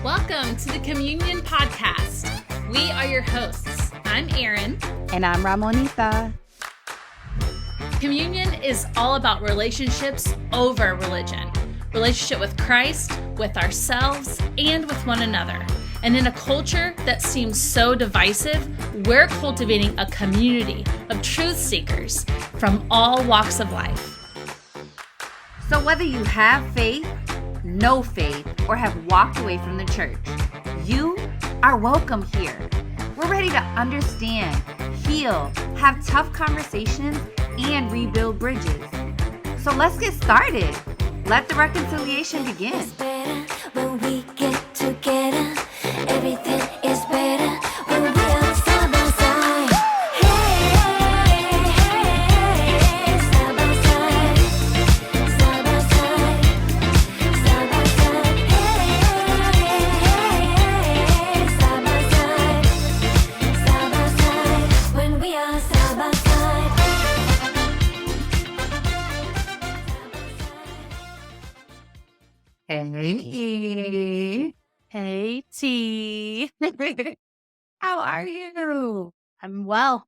Welcome to the Come.Union podcast. We are your hosts. I'm Erin. And I'm Ramonita. Come.Union is all about relationships over religion. Relationship with Christ, with ourselves, and with one another. And in a culture that seems so divisive, we're cultivating a community of truth seekers from all walks of life. So whether you have faith, no faith, or have walked away from the church, you are welcome here. We're ready to understand, heal, have tough conversations, and rebuild bridges. So let's get started. Let the reconciliation begin. It's better when we get together. Everything is better when we are side by side. Hey, hey, side by side, side by side, side by side. Hey, side by side, when we are side by side. Hey. Hey, T. How are you? I'm well.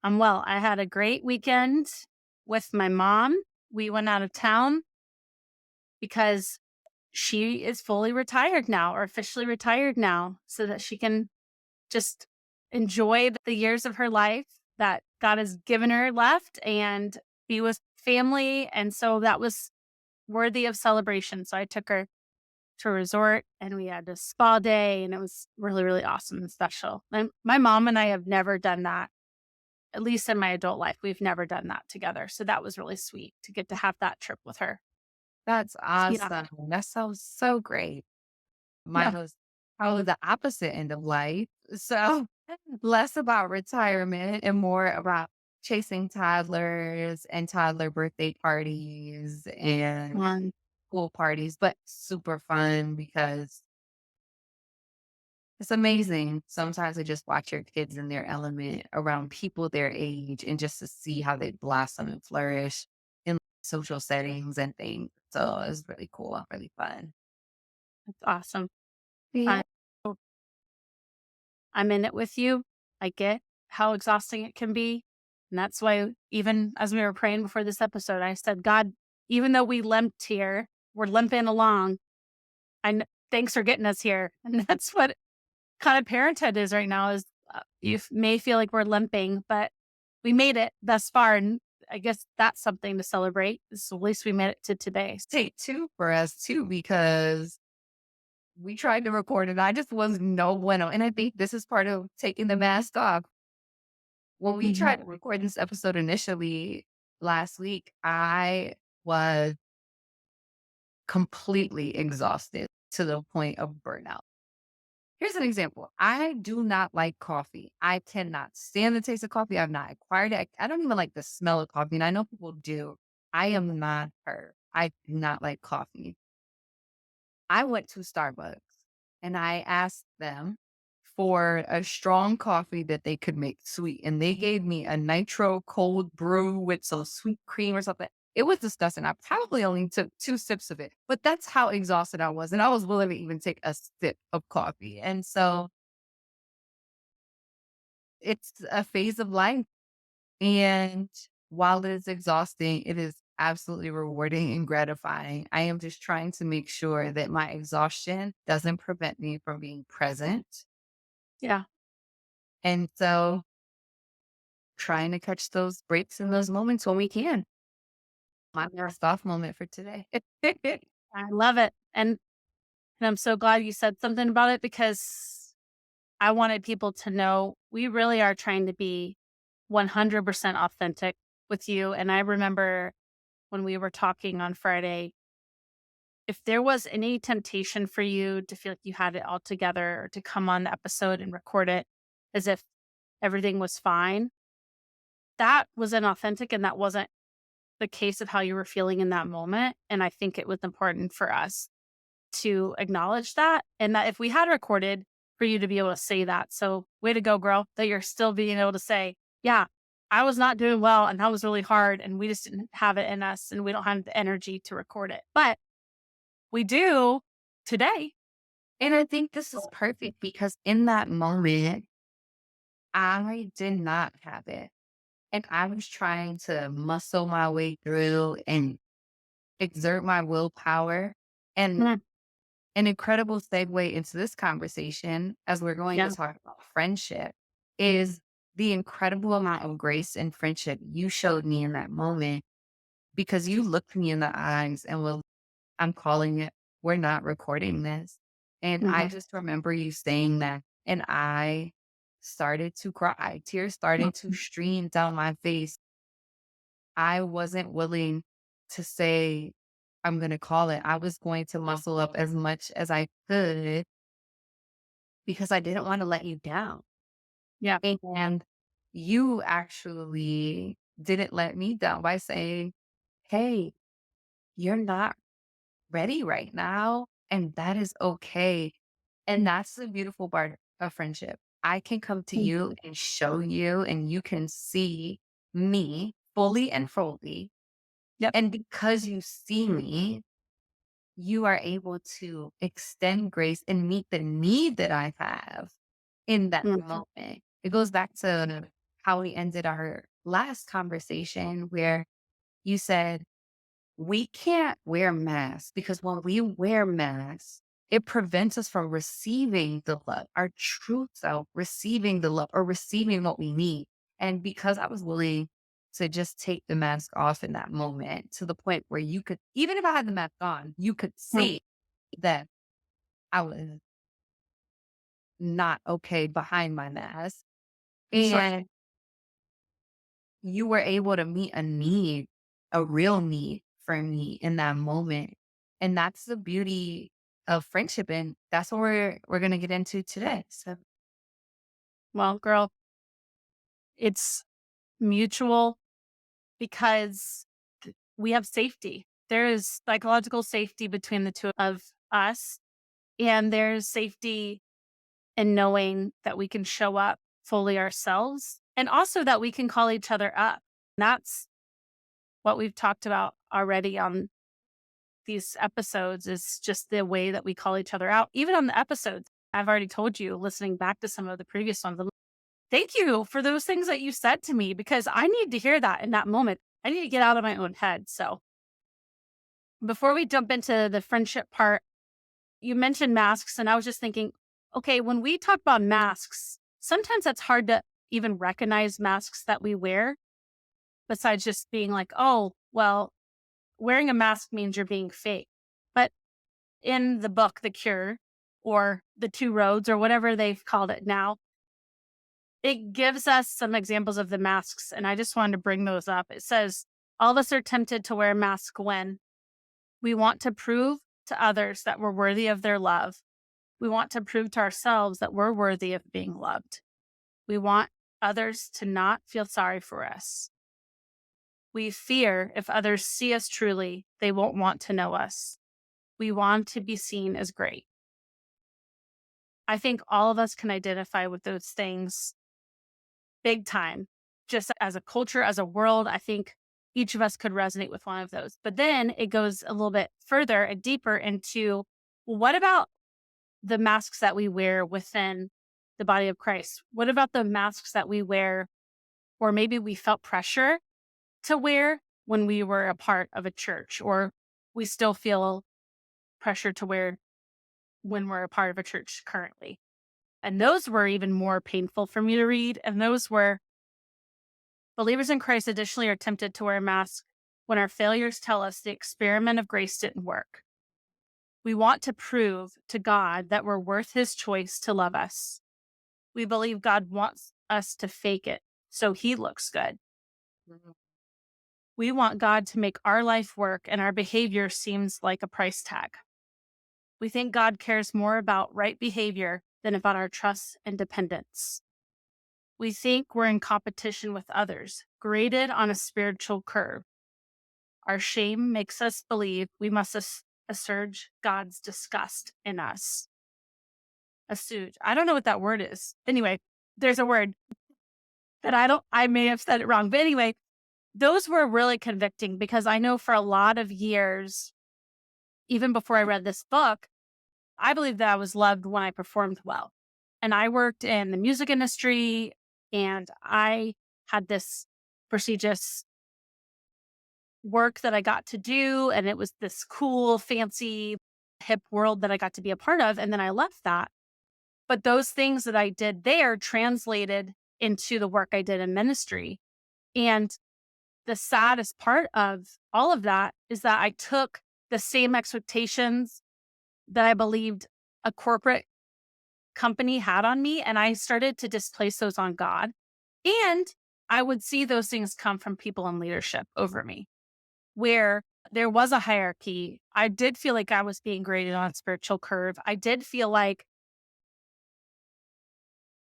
I had a great weekend with my mom. We went out of town because she is fully retired now, or officially retired now, so that she can just enjoy the years of her life that God has given her left and be with family. And so that was worthy of celebration. So I took her to a resort and we had a spa day, and it was really, really awesome and special. And my mom and I have never done that, at least in my adult life. We've never done that together. So that was really sweet to get to have that trip with her. That's awesome. Yeah. That sounds so great. Mine was probably the opposite end of life. So less about retirement and more about chasing toddlers and toddler birthday parties and Fun. pool parties, but super fun because it's amazing sometimes to just watch your kids in their element around people their age and just to see how they blossom and flourish in social settings and things. So it's really cool and really fun. That's awesome. Yeah. I'm in it with you. I get how exhausting it can be. And that's why, even as we were praying before this episode, I said, God, even though we limped here, we're limping along. Thanks for getting us here. And that's what kind of parenthood is right now, is you may feel like we're limping, but we made it thus far. And I guess that's something to celebrate. So at least we made it to today. Take two for us too, because we tried to record and I just was no bueno. And I think this is part of taking the mask off. When we tried to record this episode initially last week, I was completely exhausted to the point of burnout. Here's an example. I do not like coffee. I cannot stand the taste of coffee. I've not acquired it. I don't even like the smell of coffee. And I know people do. I am not her. I do not like coffee. I went to Starbucks and I asked them for a strong coffee that they could make sweet. And they gave me a nitro cold brew with some sweet cream or something. It was disgusting. I probably only took 2 sips of it, but that's how exhausted I was. And I was willing to even take a sip of coffee. And so it's a phase of life. And while it is exhausting, it is absolutely rewarding and gratifying. I am just trying to make sure that my exhaustion doesn't prevent me from being present. Yeah. And so trying to catch those breaks in those moments when we can. My first off moment for today. I love it. And I'm so glad you said something about it, because I wanted people to know we really are trying to be 100% authentic with you. And I remember when we were talking on Friday, if there was any temptation for you to feel like you had it all together, or to come on the episode and record it as if everything was fine, that was inauthentic, and that wasn't the case of how you were feeling in that moment. And I think it was important for us to acknowledge that, and that if we had recorded, for you to be able to say that. So way to go, girl, that you're still being able to say, yeah, I was not doing well and that was really hard and we just didn't have it in us and we don't have the energy to record it. But we do today. And I think this is perfect because in that moment, I did not have it. And I was trying to muscle my way through and exert my willpower. And Mm, an incredible segue into this conversation, as we're going to yeah. talk about friendship, is the incredible amount of grace and friendship you showed me in that moment because you looked me in the eyes and was, I'm calling it, we're not recording this. And I Mhm. just remember you saying that. And I started to cry. Tears started to Mhm. stream down my face. I wasn't willing to say, I'm going to call it. I was going to muscle up as much as I could because I didn't want to let you down. Yeah. And you actually didn't let me down by saying, hey, you're not ready right now. And that is okay. And that's the beautiful part of friendship. I can come to Mm. you and show you, and you can see me fully and fully. Yep. And because you see me, you are able to extend grace and meet the need that I have in that Mhm. moment. It goes back to how we ended our last conversation where you said, we can't wear masks because when we wear masks, it prevents us from receiving the love, our true self, receiving the love or receiving what we need. And because I was willing to just take the mask off in that moment to the point where you could, even if I had the mask on, you could Mm. see that I was not okay behind my mask. Sure. And you were able to meet a need, a real need for me in that moment. And that's the beauty of friendship. And that's what we're gonna get into today. So Well, girl, it's mutual because we have safety. There is psychological safety between the two of us, and there's safety in knowing that we can show up fully ourselves and also that we can call each other up. That's what we've talked about already on these episodes is just the way that we call each other out. Even on the episodes, I've already told you, listening back to some of the previous ones, thank you for those things that you said to me because I need to hear that in that moment. I need to get out of my own head. So, before we jump into the friendship part, you mentioned masks, and I was just thinking, okay, when we talk about masks, sometimes that's hard to even recognize masks that we wear, besides just being like, oh, well, wearing a mask means you're being fake. But in the book, The Cure, or The Two Roads, or whatever they've called it now, it gives us some examples of the masks. And I just wanted to bring those up. It says, all of us are tempted to wear a mask when we want to prove to others that we're worthy of their love. We want to prove to ourselves that we're worthy of being loved. We want others to not feel sorry for us. We fear if others see us truly, they won't want to know us. We want to be seen as great. I think all of us can identify with those things big time. Just as a culture, as a world, I think each of us could resonate with one of those. But then it goes a little bit further and deeper into well, what about the masks that we wear within the body of Christ? What about the masks that we wear, or maybe we felt pressure to wear when we were a part of a church, or we still feel pressure to wear when we're a part of a church currently? And those were even more painful for me to read. And those were believers in Christ additionally are tempted to wear a mask when our failures tell us the experiment of grace didn't work. We want to prove to God that we're worth his choice to love us. We believe God wants us to fake it so he looks good. Mhm. We want God to make our life work and our behavior seems like a price tag. We think God cares more about right behavior than about our trust and dependence. We think we're in competition with others, graded on a spiritual curve. Our shame makes us believe we must assuage God's disgust in us. Assuage. I don't know what that word is. Anyway, there's a word that I may have said it wrong. But anyway, those were really convicting because I know for a lot of years, even before I read this book, I believe that I was loved when I performed well. And I worked in the music industry and I had this prestigious work that I got to do. And it was this cool, fancy, hip world that I got to be a part of. And then I left that. But those things that I did there translated into the work I did in ministry. And the saddest part of all of that is that I took the same expectations that I believed a corporate company had on me, and I started to displace those on God. And I would see those things come from people in leadership over me, where there was a hierarchy. I did feel like I was being graded on a spiritual curve. I did feel like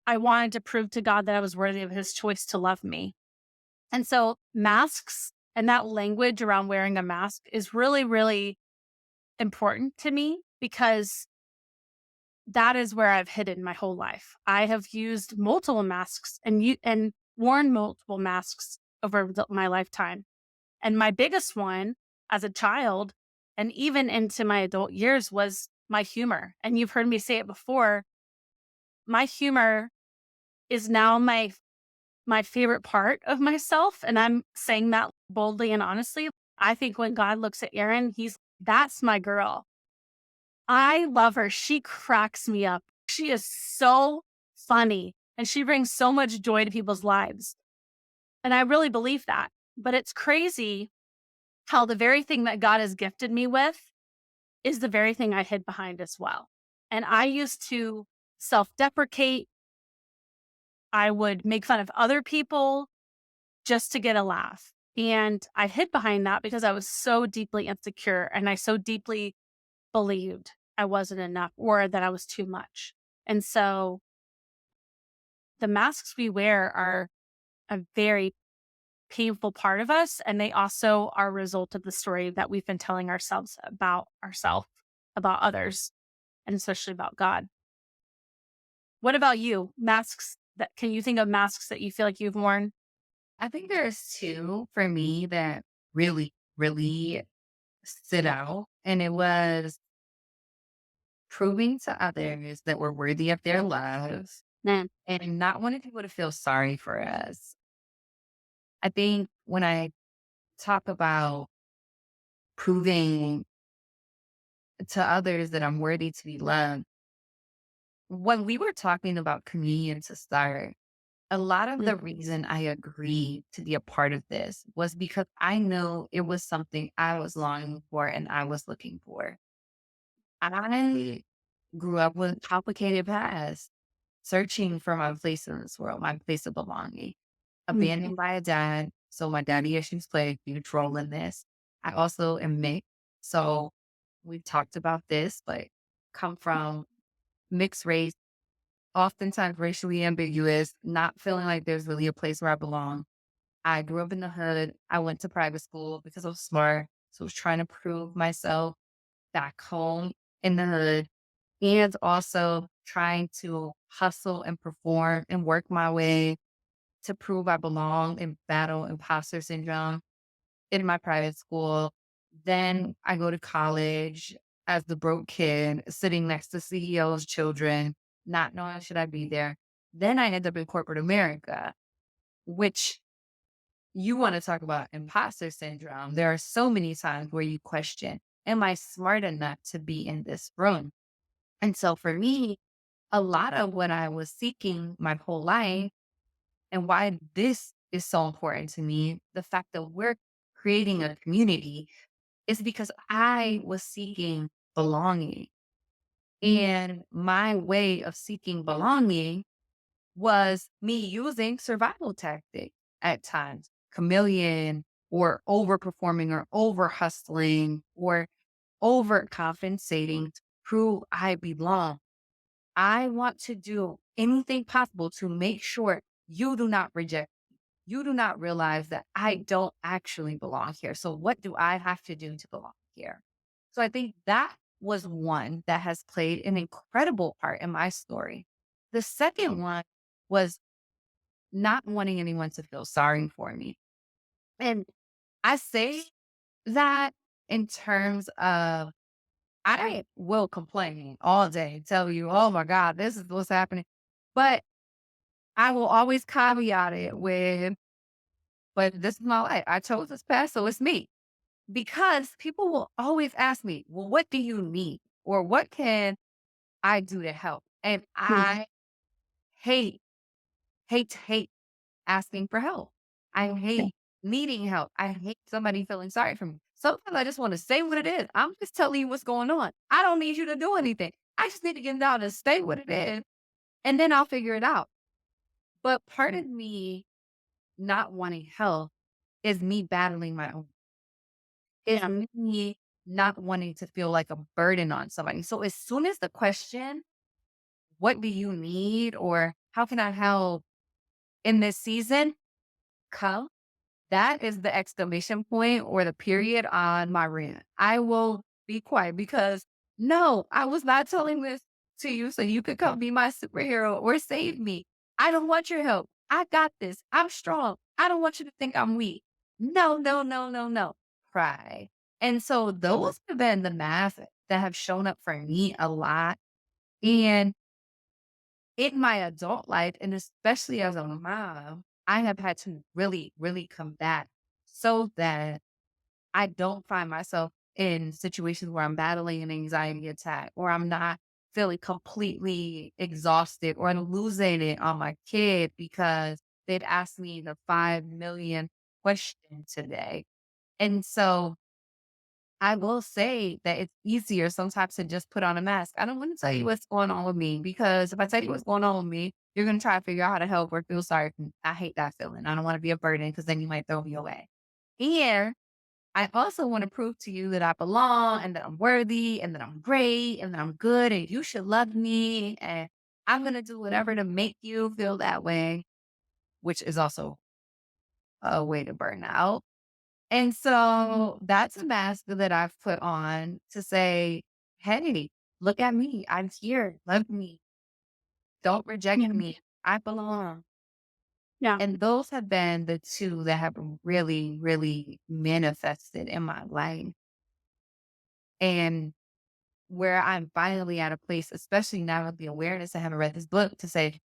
I wanted to prove to God that I was worthy of his choice to love me. And so masks and that language around wearing a mask is really, really important to me because that is where I've hidden my whole life. I have used multiple masks and worn multiple masks over my lifetime. And my biggest one as a child and even into my adult years was my humor. And you've heard me say it before. My humor is now my favorite part of myself, and I'm saying that boldly and honestly. I think when God looks at Erin, that's my girl. I love her. She cracks me up. She is so funny and she brings so much joy to people's lives. And I really believe that. But it's crazy how the very thing that God has gifted me with is the very thing I hid behind as well. And I used to self deprecate. I would make fun of other people just to get a laugh. And I hid behind that because I was so deeply insecure and I so deeply believed I wasn't enough or that I was too much. And so the masks we wear are a very painful part of us. And they also are a result of the story that we've been telling ourselves, about others, and especially about God. What about you? Can you think of masks that you feel like you've worn? I think there's two for me that really, really stood out. And it was proving to others that we're worthy of their love Man. and not wanting people to feel sorry for us. I think when I talk about proving to others that I'm worthy to be loved, when we were talking about communion to start, a lot of the Mm. reason I agreed to be a part of this was because I know it was something I was longing for and I was looking for. I grew up with a complicated past, searching for my place in this world, my place of belonging, Mhm. abandoned by a dad. So my daddy issues play a huge role in this. I also am mixed. So we've talked about this, but come from mixed race, oftentimes racially ambiguous, not feeling like there's really a place where I belong. I grew up in the hood. I went to private school because I was smart. So I was trying to prove myself back home in the hood and also trying to hustle and perform and work my way to prove I belong and battle imposter syndrome in my private school. Then I go to college as the broke kid sitting next to CEOs' children, not knowing should I be there. Then I end up in corporate America, which you want to talk about imposter syndrome. There are so many times where you question, am I smart enough to be in this room? And so for me, a lot of what I was seeking my whole life and why this is so important to me, the fact that we're creating a community is because I was seeking belonging. And my way of seeking belonging was me using survival tactics at times, chameleon or overperforming or over hustling or overcompensating to prove I belong. I want to do anything possible to make sure you do not reject. You do not realize that I don't actually belong here. So what do I have to do to belong here? So I think that was one that has played an incredible part in my story. The second one was not wanting anyone to feel sorry for me. And I say that in terms of I will complain all day, tell you, oh my God, this is what's happening. But I will always caveat it with, but this is my life. I chose this path, so it's me. Because people will always ask me, well, what do you need? Or what can I do to help? And Yeah. I hate, hate asking for help. I Yeah. hate needing help. I hate somebody feeling sorry for me. Sometimes I just want to say what it is. I'm just telling you what's going on. I don't need you to do anything. I just need to get down and say what it is, and then I'll figure it out. But part of me not wanting help is me battling my own, is Yeah. me not wanting to feel like a burden on somebody. So as soon as the question, what do you need? Or how can I help in this season come? That is the exclamation point or the period on my rant. I will be quiet because no, I was not telling this to you so you could come be my superhero or save me. I don't want your help. I got this. I'm strong. I don't want you to think I'm weak. No, no, no, no, no. Cry. And so those have been the masks that have shown up for me a lot. And in my adult life, and especially as a mom, I have had to really, really combat so that I don't find myself in situations where I'm battling an anxiety attack or I'm not feeling completely exhausted or I'm losing it on my kid because they've asked me the 5 million question today. And so I will say that it's easier sometimes to just put on a mask. I don't want to tell you what's going on with me because if I tell you what's going on with me, you're going to try to figure out how to help or feel sorry for me. I hate that feeling. I don't want to be a burden because then you might throw me away. And I also want to prove to you that I belong and that I'm worthy and that I'm great and that I'm good and you should love me. And I'm going to do whatever to make you feel that way, which is also a way to burn out. And so that's a mask that I've put on to say, hey, look at me. I'm here. Love me. Don't reject Yeah. me. I belong. Yeah. And those have been the two that have really, really manifested in my life. And where I'm finally at a place, especially now with the awareness, I haven't read this book to say,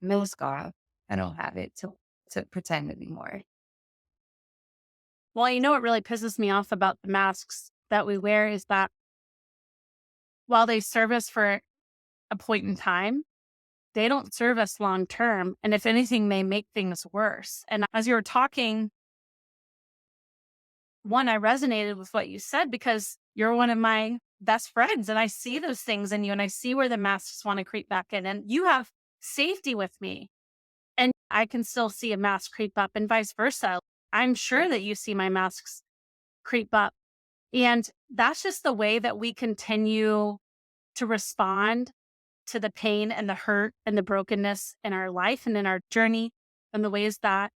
no, scar, I don't have it to pretend anymore. Well, you know what really pisses me off about the masks that we wear is that while they serve us for a point in time, they don't serve us long term. And if anything, they make things worse. And as you were talking, one, I resonated with what you said because you're one of my best friends. And I see those things in you and I see where the masks want to creep back in. And you have safety with me. And I can still see a mask creep up and vice versa. I'm sure that you see my masks creep up. And that's just the way that we continue to respond to the pain and the hurt and the brokenness in our life and in our journey and the ways that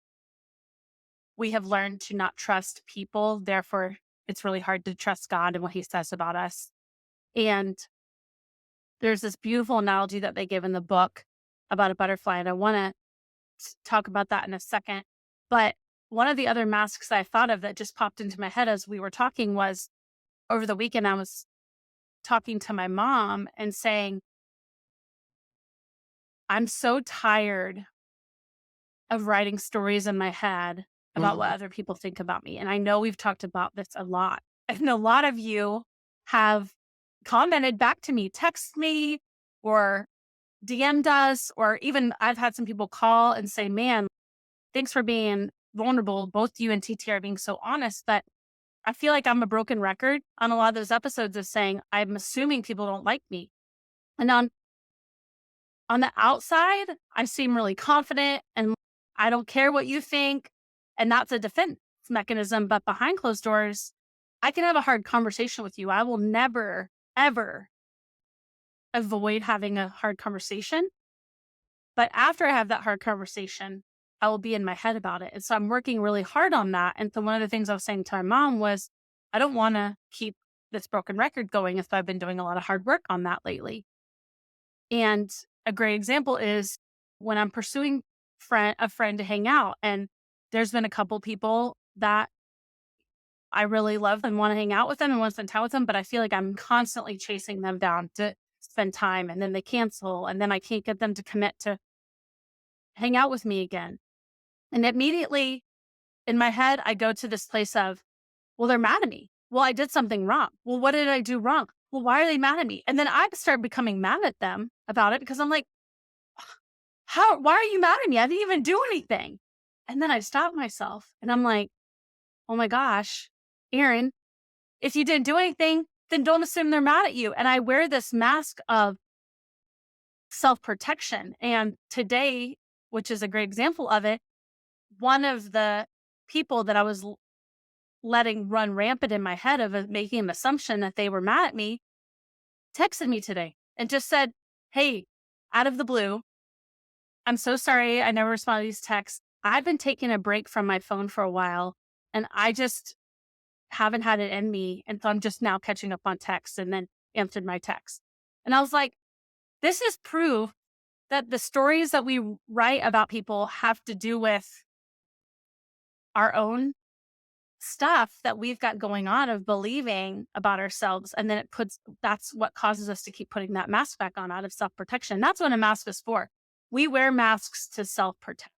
we have learned to not trust people. Therefore, it's really hard to trust God and what he says about us. And there's this beautiful analogy that they give in the book about a butterfly. And I want to talk about that in a second. But one of the other masks I thought of that just popped into my head as we were talking was over the weekend, I was talking to my mom and saying, I'm so tired of writing stories in my head about what other people think about me. And I know we've talked about this a lot. And a lot of you have commented back to me, text me or DM'd us, or even I've had some people call and say, man, thanks for being vulnerable. Both you and TT are being so honest, but I feel like I'm a broken record on a lot of those episodes of saying, I'm assuming people don't like me. And on the outside, I seem really confident and I don't care what you think. And that's a defense mechanism. But behind closed doors, I can have a hard conversation with you. I will never, ever avoid having a hard conversation. But after I have that hard conversation, I will be in my head about it. And so I'm working really hard on that. And so one of the things I was saying to my mom was, I don't want to keep this broken record going. So I've been doing a lot of hard work on that lately. And a great example is when I'm pursuing a friend to hang out. And there's been a couple people that I really love and want to hang out with them and want to spend time with them, but I feel like I'm constantly chasing them down to spend time, and then they cancel, and then I can't get them to commit to hang out with me again. And immediately in my head, I go to this place of, well, they're mad at me. Well, I did something wrong. Well, what did I do wrong? Well, why are they mad at me? And then I start becoming mad at them about it because I'm like, why are you mad at me? I didn't even do anything. And then I stop myself and I'm like, oh my gosh, Erin, if you didn't do anything, then don't assume they're mad at you. And I wear this mask of self protection. And today, which is a great example of it, one of the people that I was letting run rampant in my head of making an assumption that they were mad at me texted me today and just said, hey, out of the blue, I'm so sorry. I never responded to these texts. I've been taking a break from my phone for a while and I just haven't had it in me. And so I'm just now catching up on texts, and then answered my text. And I was like, this is proof that the stories that we write about people have to do with our own stuff that we've got going on of believing about ourselves. And then that's what causes us to keep putting that mask back on out of self-protection. That's what a mask is for. We wear masks to self-protect.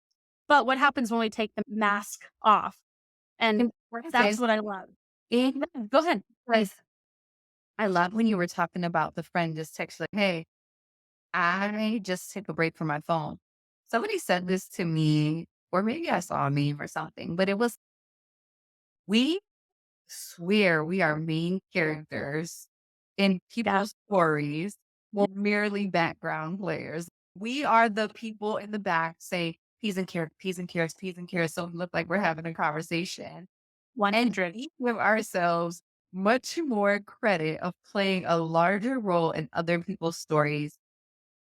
But what happens when we take the mask off? And that's what I love. Go ahead. Because I love when you were talking about the friend just text like, hey, I just took a break from my phone. Somebody said this to me, or maybe I saw a meme or something, but it was, we swear we are main characters in people's stories. We're merely background players. We are the people in the back saying, peas and carrots, peas and carrots, peas and carrots. So we look like we're having a conversation. 100. And we give ourselves much more credit of playing a larger role in other people's stories.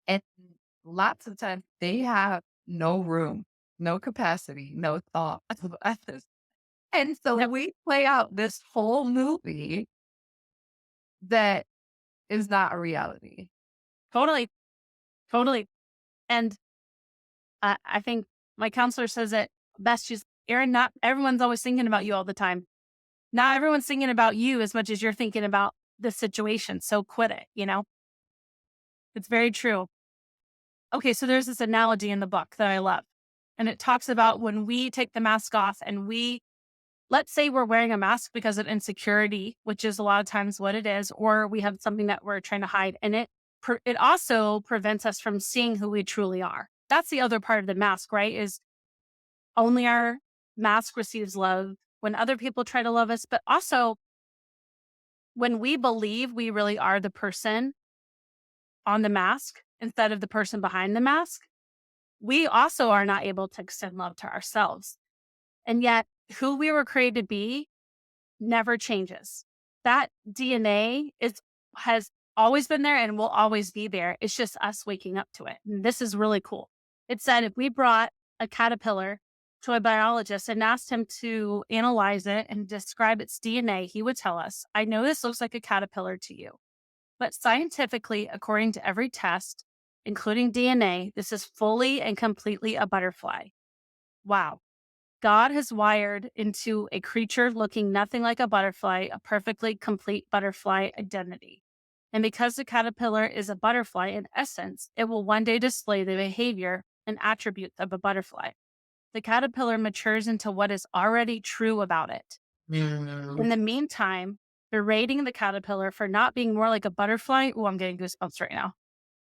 And lots of times they have no room, no capacity, no thought of others. And so we play out this whole movie that is not a reality. Totally. Totally. And I think my counselor says it best. She's, Erin, not everyone's always thinking about you all the time. Not everyone's thinking about you as much as you're thinking about the situation. So quit it, It's very true. Okay, so there's this analogy in the book that I love. And it talks about when we take the mask off and let's say we're wearing a mask because of insecurity, which is a lot of times what it is, or we have something that we're trying to hide. And it also prevents us from seeing who we truly are. That's the other part of the mask, right? Is only our mask receives love when other people try to love us, but also when we believe we really are the person on the mask instead of the person behind the mask, we also are not able to extend love to ourselves. And yet, who we were created to be never changes. That DNA has always been there and will always be there. It's just us waking up to it. And this is really cool. It said if we brought a caterpillar to a biologist and asked him to analyze it and describe its DNA, he would tell us, I know this looks like a caterpillar to you, but scientifically, according to every test, including DNA, this is fully and completely a butterfly. Wow. God has wired into a creature looking nothing like a butterfly, a perfectly complete butterfly identity. And because the caterpillar is a butterfly in essence, it will one day display the behavior and attributes of a butterfly. The caterpillar matures into what is already true about it. In the meantime, berating the caterpillar for not being more like a butterfly, oh, I'm getting goosebumps right now,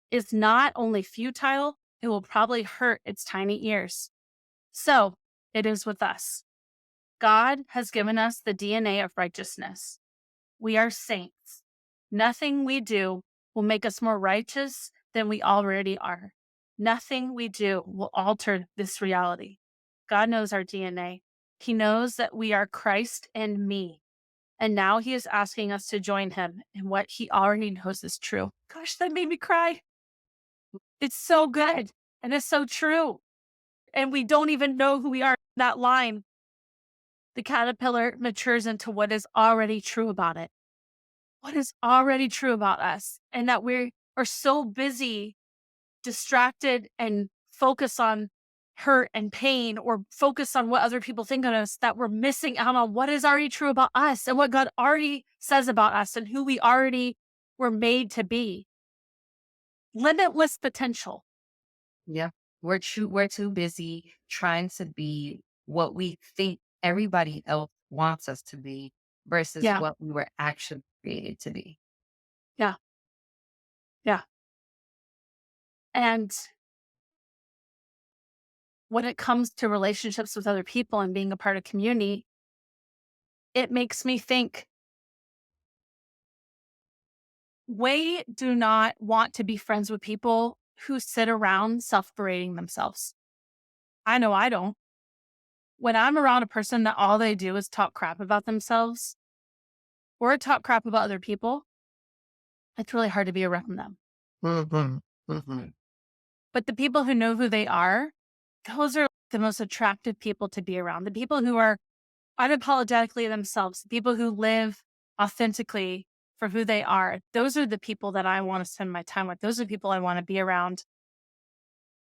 is not only futile, it will probably hurt its tiny ears. So it is with us. God has given us the DNA of righteousness. We are saints. Nothing we do will make us more righteous than we already are. Nothing we do will alter this reality. God knows our DNA. He knows that we are Christ and me. And now he is asking us to join him in what he already knows is true. Gosh, that made me cry. It's so good. And it's so true. And we don't even know who we are. That line, the caterpillar matures into what is already true about it. What is already true about us. And that we are so busy, distracted, and focused on hurt and pain or focus on what other people think of us, that we're missing out on what is already true about us and what God already says about us and who we already were made to be. Limitless potential. Yeah. We're too busy trying to be what we think everybody else wants us to be versus Yeah. what we were actually created to be. Yeah. Yeah. And when it comes to relationships with other people and being a part of community, it makes me think we do not want to be friends with people who sit around self berating themselves. I know I don't. When I'm around a person that all they do is talk crap about themselves or talk crap about other people, it's really hard to be around them. Mhm. Mhm. But the people who know who they are, those are the most attractive people to be around. The people who are unapologetically themselves, the people who live authentically for who they are. Those are the people that I want to spend my time with. Those are the people I want to be around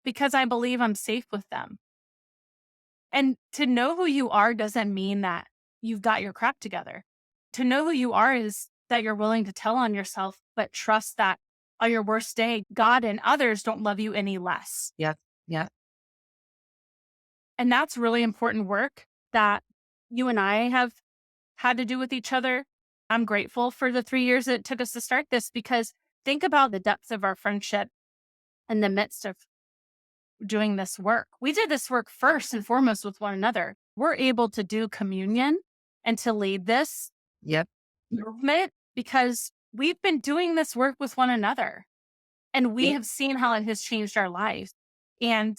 because I believe I'm safe with them. And to know who you are doesn't mean that you've got your crap together. To know who you are is that you're willing to tell on yourself, but trust that on your worst day, God and others don't love you any less. Yeah. Yeah. And that's really important work that you and I have had to do with each other. I'm grateful for the 3 years it took us to start this because think about the depth of our friendship in the midst of doing this work. We did this work first and foremost with one another. We're able to do communion and to lead this Yep. movement because we've been doing this work with one another and we Yep. have seen how it has changed our lives. And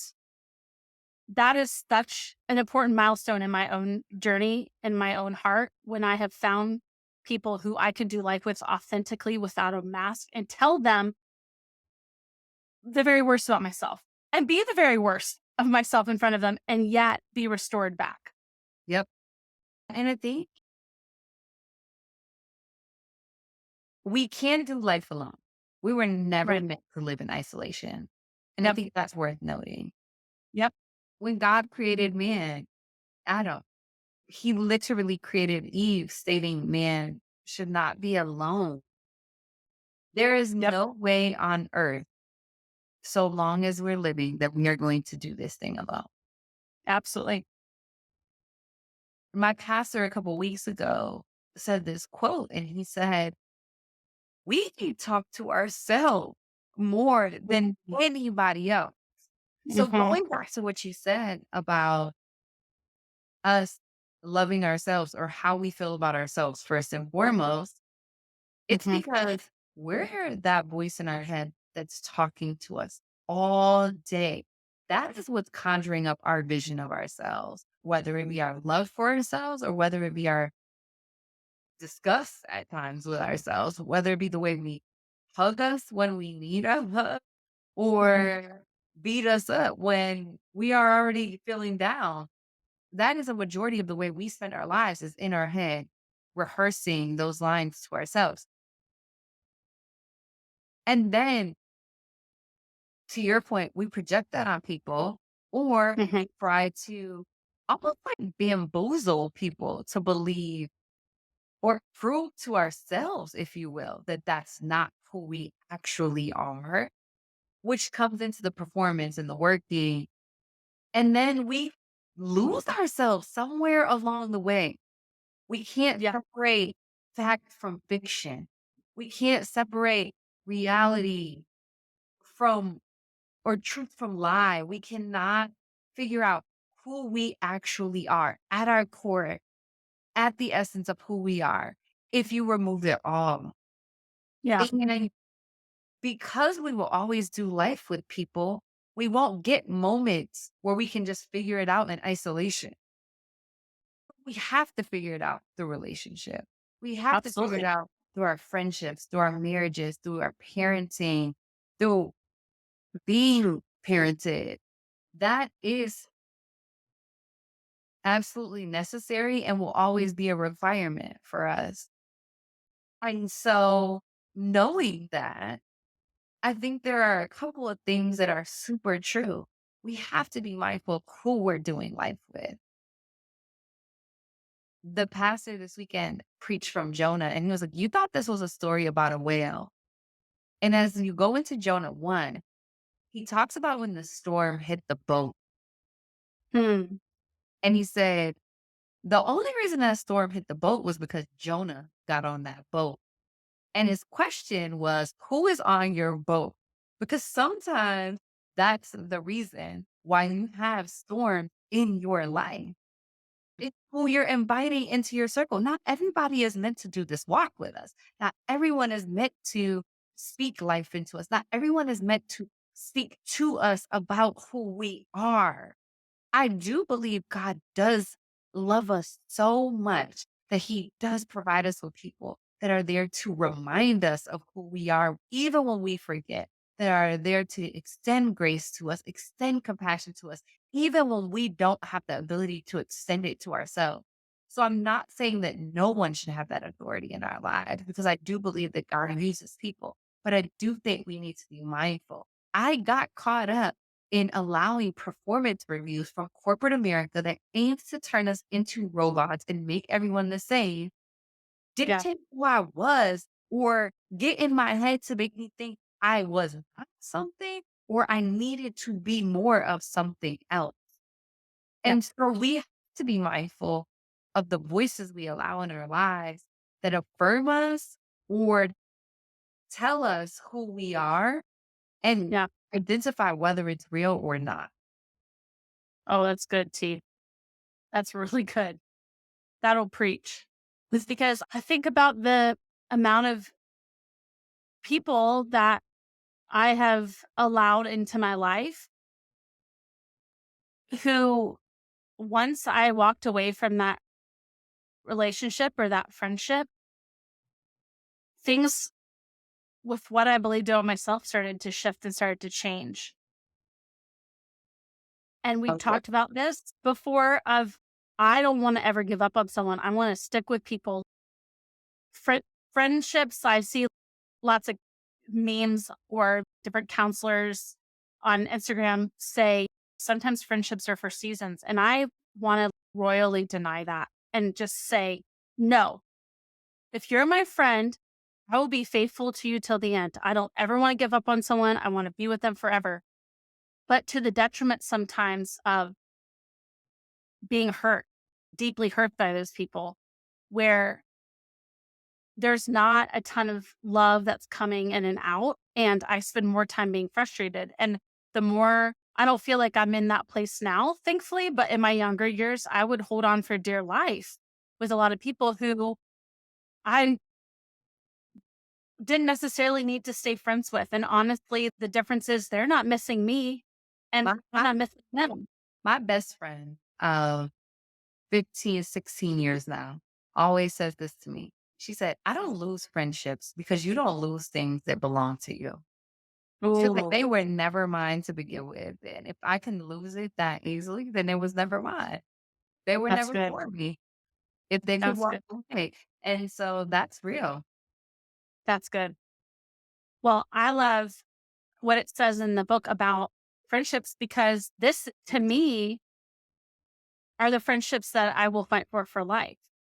that is such an important milestone in my own journey, in my own heart, when I have found people who I can do life with authentically without a mask and tell them the very worst about myself and be the very worst of myself in front of them and yet be restored back. Yep. And I think we can do life alone. We were never Right. meant to live in isolation. And I Yep. think that's worth noting. Yep. When God created man, Adam, he literally created Eve, stating man should not be alone. There is Yep. no way on earth, so long as we're living, that we are going to do this thing alone. Absolutely. My pastor a couple weeks ago said this quote, and he said, we can talk to ourselves more than anybody else. So Mhm. going back to what you said about us loving ourselves or how we feel about ourselves first and foremost, it's Mhm. because we're that voice in our head that's talking to us all day. That is what's conjuring up our vision of ourselves, whether it be our love for ourselves or whether it be our disgust at times with ourselves, whether it be the way we hug us when we need a hug or beat us up when we are already feeling down. That is a majority of the way we spend our lives is in our head, rehearsing those lines to ourselves. And then to your point, we project that on people or Mhm. try to almost like bamboozle people to believe or prove to ourselves, if you will, that that's not who we actually are, which comes into the performance and the working. And then we lose ourselves somewhere along the way. We can't Yeah. separate fact from fiction. We can't separate reality from or truth from lie. We cannot figure out who we actually are at our core, at the essence of who we are, if you remove it all. Yeah. And because we will always do life with people, we won't get moments where we can just figure it out in isolation. We have to figure it out through relationship. We have to figure it Absolutely. out through our friendships, through our marriages, through our parenting, through being parented. That is absolutely necessary and will always be a requirement for us. And so, knowing that, I think there are a couple of things that are super true. we have to be mindful of who we're doing life with. The pastor this weekend preached from Jonah, and he was like, "You thought this was a story about a whale." And as you go into Jonah 1, he talks about when the storm hit the boat. Hmm. And he said, the only reason that storm hit the boat was because Jonah got on that boat. And his question was, who is on your boat? Because sometimes that's the reason why you have storms in your life. It's who you're inviting into your circle. Not everybody is meant to do this walk with us. Not everyone is meant to speak life into us. Not everyone is meant to speak to us about who we are. I do believe God does love us so much that he does provide us with people that are there to remind us of who we are, even when we forget, that are there to extend grace to us, extend compassion to us, even when we don't have the ability to extend it to ourselves. So I'm not saying that no one should have that authority in our lives because I do believe that God uses people, but I do think we need to be mindful. I got caught up in allowing performance reviews from corporate America that aims to turn us into robots and make everyone the same, Yeah. dictate who I was, or get in my head to make me think I was not something or I needed to be more of something else. Yeah. And so we have to be mindful of the voices we allow in our lives that affirm us or tell us who we are and Yeah. identify whether it's real or not. Oh, that's good, T. That's really good. That'll preach. It's because I think about the amount of people that I have allowed into my life who, once I walked away from that relationship or that friendship, things with what I believed about myself started to shift and started to change. And we've Okay. talked about this before of I don't want to ever give up on someone. I want to stick with people. Fri Friendships, I see lots of memes or different counselors on Instagram say sometimes friendships are for seasons. And I want to royally deny that and just say, no, if you're my friend, I will be faithful to you till the end. I don't ever want to give up on someone. I want to be with them forever. But to the detriment sometimes of being hurt, deeply hurt by those people, where there's not a ton of love that's coming in and out. And I spend more time being frustrated. And the more I don't feel like I'm in that place now, thankfully, but in my younger years, I would hold on for dear life with a lot of people who I didn't necessarily need to stay friends with. And honestly, the difference is they're not missing me and My I'm my not missing them. my best friend of 15, 16 years now always says this to me. She said, "I don't lose friendships because you don't lose things that belong to you." She was like, Oh, "They were never mine to begin with, and if I can lose it that easily, then it was never mine. They were that's never good. for me if they could That's walk good. away." And so that's real. That's good. Well, I love what it says in the book about friendships because this, to me, are the friendships that I will fight for life.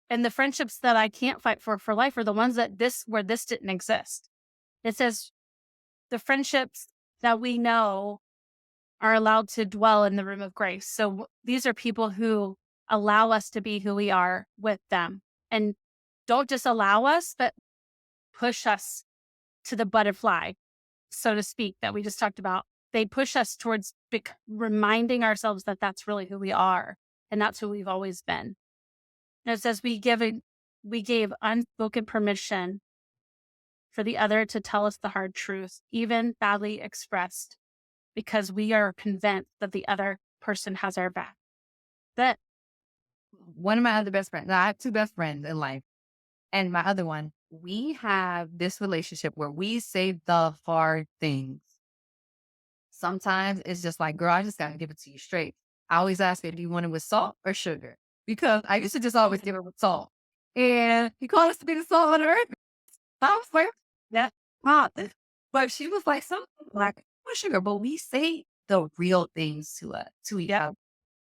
And the friendships that I can't fight for life are the ones that where this didn't exist. It says the friendships that we know are allowed to dwell in the room of grace. So these are people who allow us to be who we are with them and don't just allow us, but push us to the butterfly, so to speak, that we just talked about. They push us towards reminding ourselves that that's really who we are and that's who we've always been. And it says we gave unspoken permission for the other to tell us the hard truth, even badly expressed, because we are convinced that the other person has our back. That One of my other best friends, now I have two best friends in life, and my other one, we have this relationship where we say the hard things. Sometimes it's just like, girl, I just gotta give it to you straight. I always ask her, do you want it with salt or sugar? Because I used to just always give it with salt. And he called us to be the salt on the earth. I was like, that's not. But she was like, something like, with sugar. But we say the real things to each Yep. other.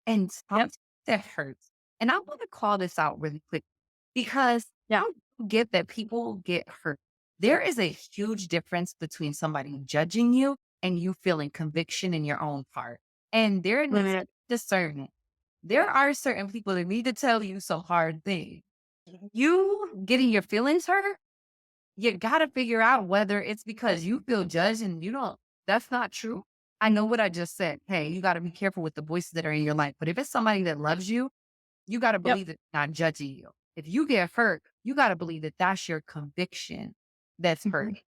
And Yep. sometimes that hurts. And I want to call this out really quick because Yeah. I get that people get hurt. There is a huge difference between somebody judging you and you feeling conviction in your own heart. And there needs to Right. be discernment. There are certain people that need to tell you some hard things. You getting your feelings hurt, you gotta figure out whether it's because you feel judged and you don't, that's not true. I know what I just said. Hey, you gotta be careful with the voices that are in your life. But if it's somebody that loves you, you gotta Yep. believe that they're not judging you. If you get hurt, you gotta believe that that's your conviction that's Mhm. hurting.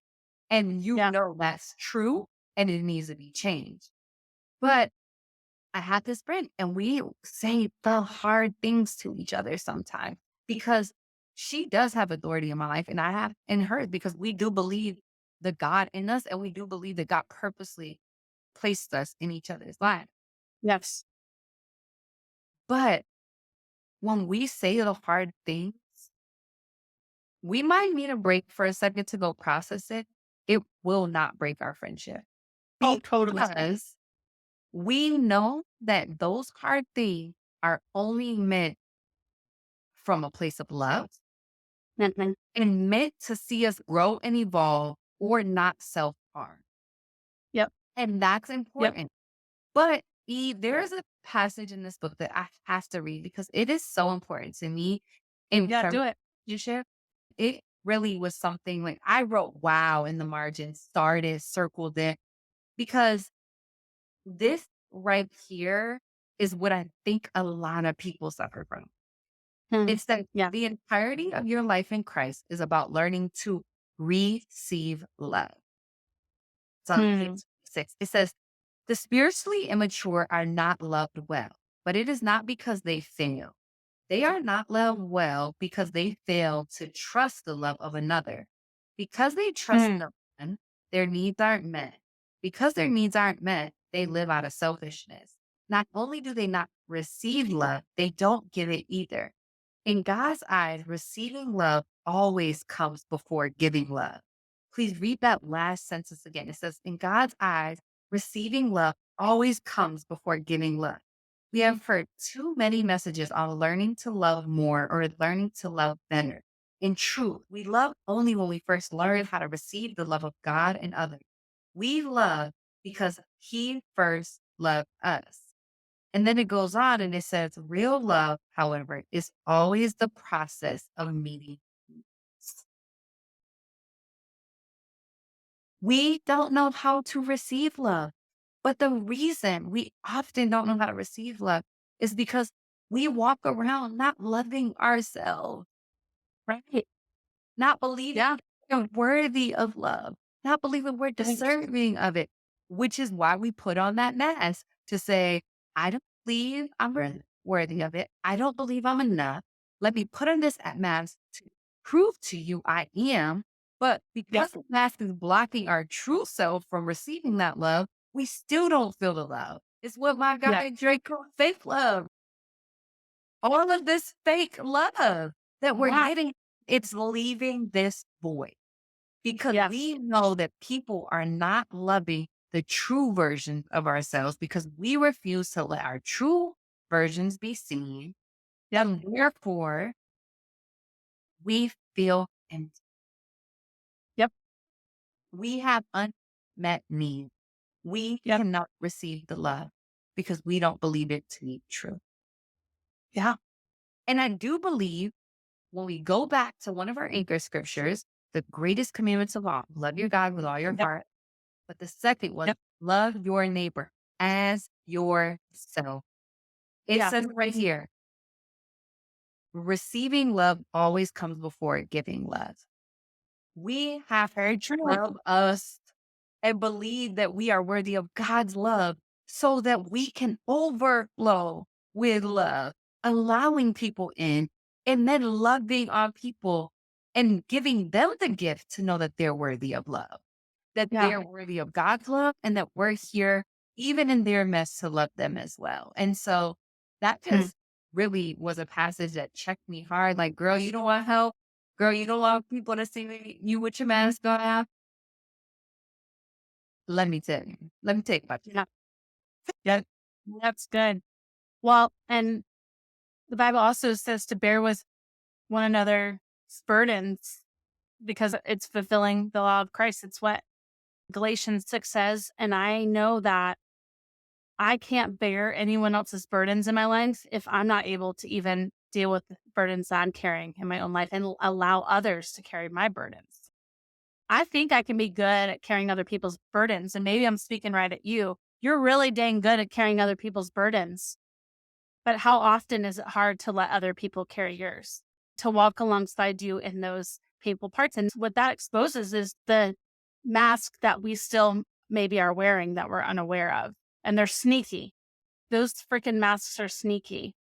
And you Yeah. know that's true and it needs to be changed. But I had this friend and we say the hard things to each other sometimes because she does have authority in my life and I have in hers because we do believe the God in us and we do believe that God purposely placed us in each other's life. Yes. But when we say the hard things, we might need a break for a second to go process it. It will not break our friendship Oh, totally. because we know that those hard things are only meant from a place of love Mhm. and meant to see us grow and evolve or not self harm. Yep. And that's Yep. important. But there's a passage in this book that I have to read because it is so important to me in Yeah. terms of Do it. relationship. It really was something like I wrote wow in the margins, started, circled it because this right here is what I think a lot of people suffer from. Mhm. It's that Yeah. the entirety of your life in Christ is about learning to receive love. It's on page Mhm. 6. It says, the spiritually immature are not loved well, but it is not because they fail. They are not loved well because they fail to trust the love of another. Because they trust Mhm. no one, their needs aren't met. Because their needs aren't met, they live out of selfishness. Not only do they not receive love, they don't give it either. In God's eyes, receiving love always comes before giving love. Please read that last sentence again. It says, in God's eyes, receiving love always comes before giving love. We have heard too many messages on learning to love more or learning to love better. In truth, we love only when we first learn how to receive the love of God and others. We love because He first loved us. And then it goes on and it says, real love, however, is always the process of meeting needs. We don't know how to receive love. But the reason we often don't know how to receive love is because we walk around not loving ourselves, Right. not believing Yeah. we're worthy of love, not believing we're Right. deserving of it, which is why we put on that mask to say, I don't believe I'm worthy of it. I don't believe I'm enough. Let me put on this mask to prove to you I am. But Yep. because the mask is blocking our true self from receiving that love, we still don't feel the love. It's what my Yeah. guy Drake called fake love. All of this fake love that we're Yeah. getting, it's leaving this void because Yes. we know that people are not loving the true version of ourselves because we refuse to let our true versions be seen. Yep. And therefore, we feel empty. Yep. We have unmet needs. We Yep. cannot receive the love because we don't believe it to be true. Yeah. And I do believe when we go back to one of our anchor scriptures, the greatest commandments of all, love your God with all your Yep. heart. But the second one, Yep. love your neighbor as yourself. It Yeah. says right here, receiving love always comes before giving love. We have Very to true. love us and believe that we are worthy of God's love so that we can overflow with love, allowing people in and then loving on people and giving them the gift to know that they're worthy of love, that Yeah. they're worthy of God's love and that we're here even in their mess to love them as well. And so that Mhm. just really was a passage that checked me hard. Like, girl, you don't want help. Girl, you don't want people to see you with your mask on. Let me tell you. Let me tell you about Yeah. Yeah, that's good. Well, and the Bible also says to bear with one another's burdens because it's fulfilling the law of Christ. It's what Galatians 6 says. And I know that I can't bear anyone else's burdens in my life if I'm not able to even deal with the burdens that I'm carrying in my own life and allow others to carry my burdens. I think I can be good at carrying other people's burdens. And maybe I'm speaking right at you. You're really dang good at carrying other people's burdens. But how often is it hard to let other people carry yours, to walk alongside you in those painful parts? And what that exposes is the mask that we still maybe are wearing that we're unaware of. And they're sneaky. Those freaking masks are sneaky.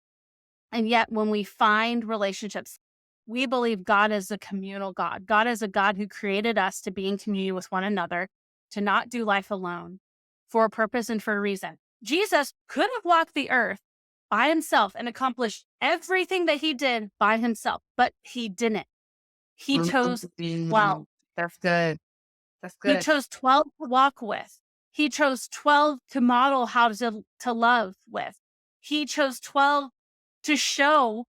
And yet, when we find relationships, we believe God is a communal God. God is a God who created us to be in communion with one another, to not do life alone for a purpose and for a reason. Jesus could have walked the earth by himself and accomplished everything that he did by himself, but he didn't. He chose 12. That's good. That's He good. chose 12 to walk with. He chose 12 to model how to love with. He chose 12 to show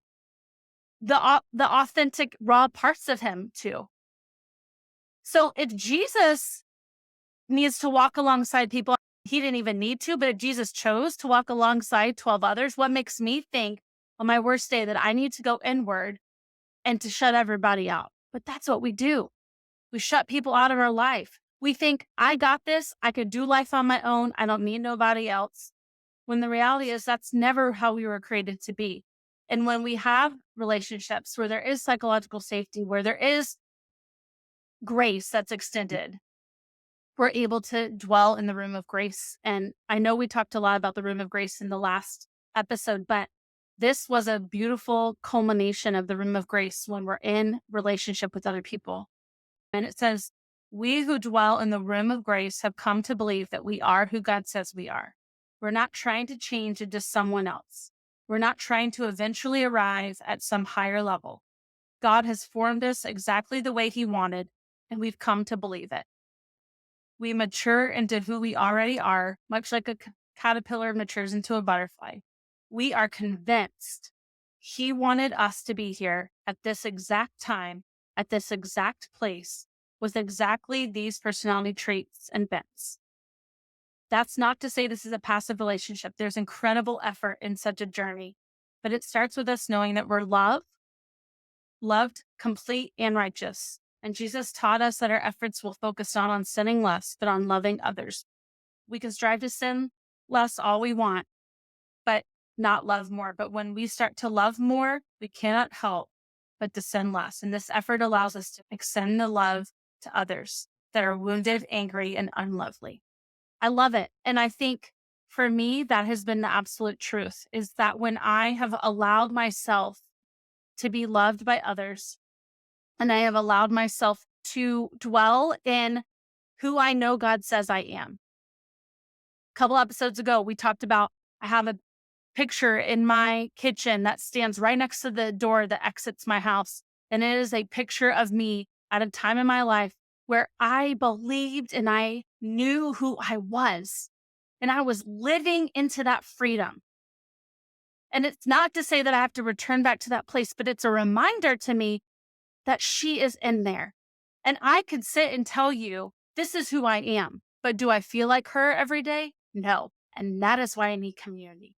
the authentic raw parts of him too. So if Jesus needs to walk alongside people, he didn't even need to, but if Jesus chose to walk alongside 12 others, what makes me think on my worst day that I need to go inward and to shut everybody out? But that's what we do. We shut people out of our life. We think, I got this. I could do life on my own. I don't need nobody else. When the reality is that's never how we were created to be. And when we have relationships where there is psychological safety, where there is grace that's extended, we're able to dwell in the room of grace. And I know we talked a lot about the room of grace in the last episode, but this was a beautiful culmination of the room of grace when we're in relationship with other people. And it says, we who dwell in the room of grace have come to believe that we are who God says we are. We're not trying to change into someone else. We're not trying to eventually arrive at some higher level. God has formed us exactly the way he wanted, and we've come to believe it. We mature into who we already are, much like a caterpillar matures into a butterfly. We are convinced he wanted us to be here at this exact time, at this exact place, with exactly these personality traits and bents. That's not to say this is a passive relationship. There's incredible effort in such a journey, but it starts with us knowing that we're loved, complete, and righteous. And Jesus taught us that our efforts will focus not on sinning less, but on loving others. We can strive to sin less all we want, but not love more. But when we start to love more, we cannot help but to sin less. And this effort allows us to extend the love to others that are wounded, angry, and unlovely. I love it. And I think for me, that has been the absolute truth is that when I have allowed myself to be loved by others, and I have allowed myself to dwell in who I know God says I am. A couple episodes ago, we talked about I have a picture in my kitchen that stands right next to the door that exits my house. And it is a picture of me at a time in my life where I believed and I knew who I was. And I was living into that freedom. And it's not to say that I have to return back to that place, but it's a reminder to me that she is in there. And I could sit and tell you, this is who I am. But do I feel like her every day? No. And that is why I need community.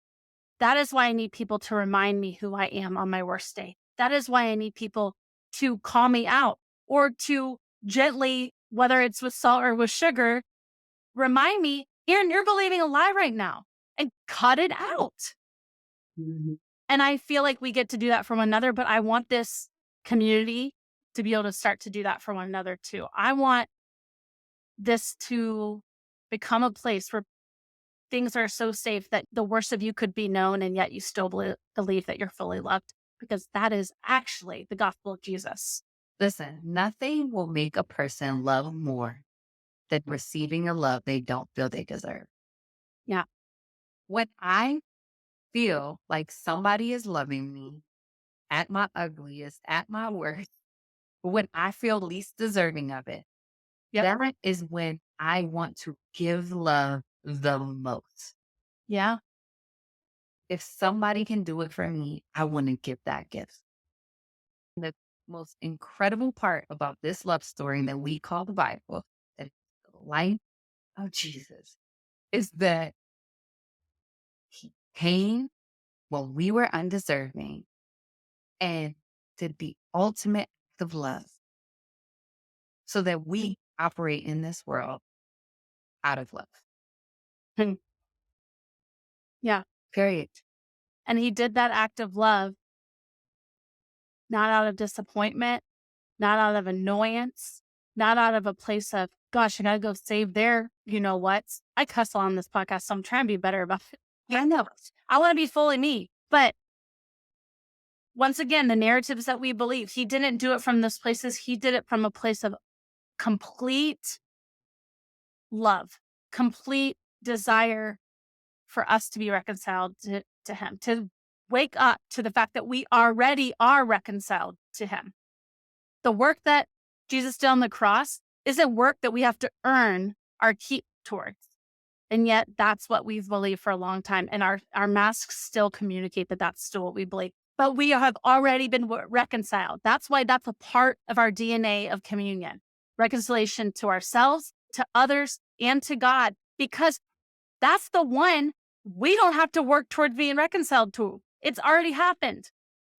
That is why I need people to remind me who I am on my worst day. That is why I need people to call me out or to gently, whether it's with salt or with sugar, remind me, Erin, you're believing a lie right now and cut it out. Mhm. And I feel like we get to do that for one another, but I want this community to be able to start to do that for one another too. I want this to become a place where things are so safe that the worst of you could be known and yet you still believe that you're fully loved because that is actually the gospel of Jesus. Listen, nothing will make a person love more than receiving a love they don't feel they deserve. Yeah. When I feel like somebody is loving me at my ugliest, at my worst, when I feel least deserving of it, Yep. that is when I want to give love the most. Yeah. If somebody can do it for me, I wouldn't give that gift. The most incredible part about this love story that we call the Bible, that the life of Jesus, is that he came when we were undeserving and did the ultimate act of love so that we operate in this world out of love. Hmm. Yeah. Period. And he did that act of love, not out of disappointment, not out of annoyance, not out of a place of, gosh, I gotta go save their, you know what? I cuss on this podcast, so I'm trying to be better about it. I know. I want to be fully me. But once again, the narratives that we believe, he didn't do it from those places. He did it from a place of complete love, complete desire for us to be reconciled to him, to wake up to the fact that we already are reconciled to him. The work that Jesus did on the cross is a work that we have to earn our keep towards. And yet that's what we've believed for a long time. And our masks still communicate that that's still what we believe. But we have already been reconciled. That's why that's a part of our DNA of communion. Reconciliation to ourselves, to others, and to God. Because that's the one we don't have to work toward being reconciled to. It's already happened.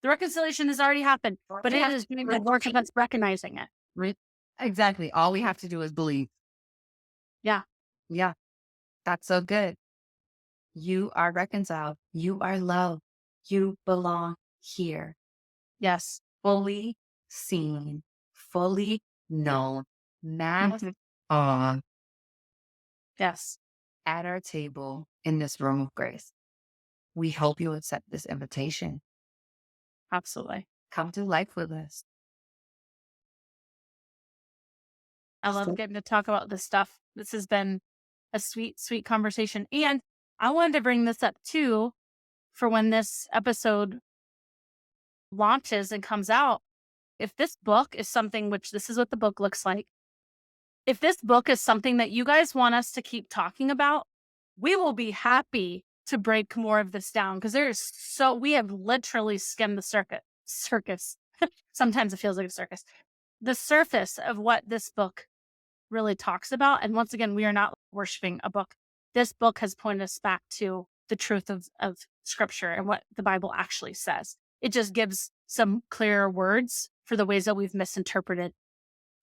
The reconciliation has already happened. But it is doing the work of us recognizing it. Right? Exactly. All we have to do is believe. Yeah. Yeah. That's so good. You are reconciled. You are loved. You belong here. Yes. Fully seen, fully known, masked Mhm. on Yes. at our table in this room of grace. We hope you accept this invitation. Absolutely. Come to life with us. I love getting to talk about this stuff. This has been a sweet, sweet conversation. And I wanted to bring this up too for when this episode launches and comes out. If this book is something, which this is what the book looks like, if this book is something that you guys want us to keep talking about, we will be happy to break more of this down because we have literally skimmed the circus. Sometimes it feels like a circus. The surface of what this book really talks about. And once again, we are not worshiping a book. This book has pointed us back to the truth of scripture and what the Bible actually says. It just gives some clearer words for the ways that we've misinterpreted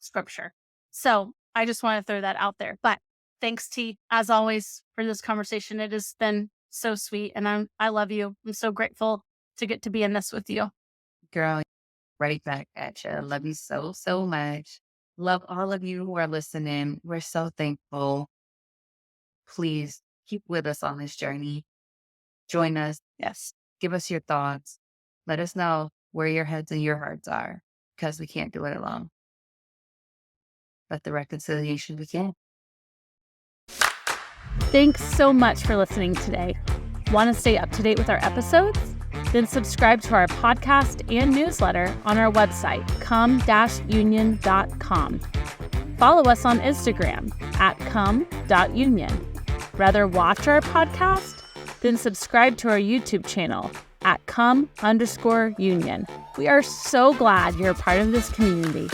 scripture. So I just want to throw that out there. But thanks, T, as always, for this conversation. It has been so sweet. And I love you. I'm so grateful to get to be in this with you. Girl, right back at you. Love you so, so much. Love all of you who are listening. We're so thankful. Please keep with us on this journey. Join us. Yes. Give us your thoughts. Let us know where your heads and your hearts are because we can't do it alone. Let the reconciliation begin. Thanks so much for listening today. Want to stay up to date with our episodes? Then subscribe to our podcast and newsletter on our website, Come.Union.com. Follow us on Instagram at Come.Union. Rather watch our podcast? Then subscribe to our YouTube channel at Come_Union. We are so glad you're a part of this community.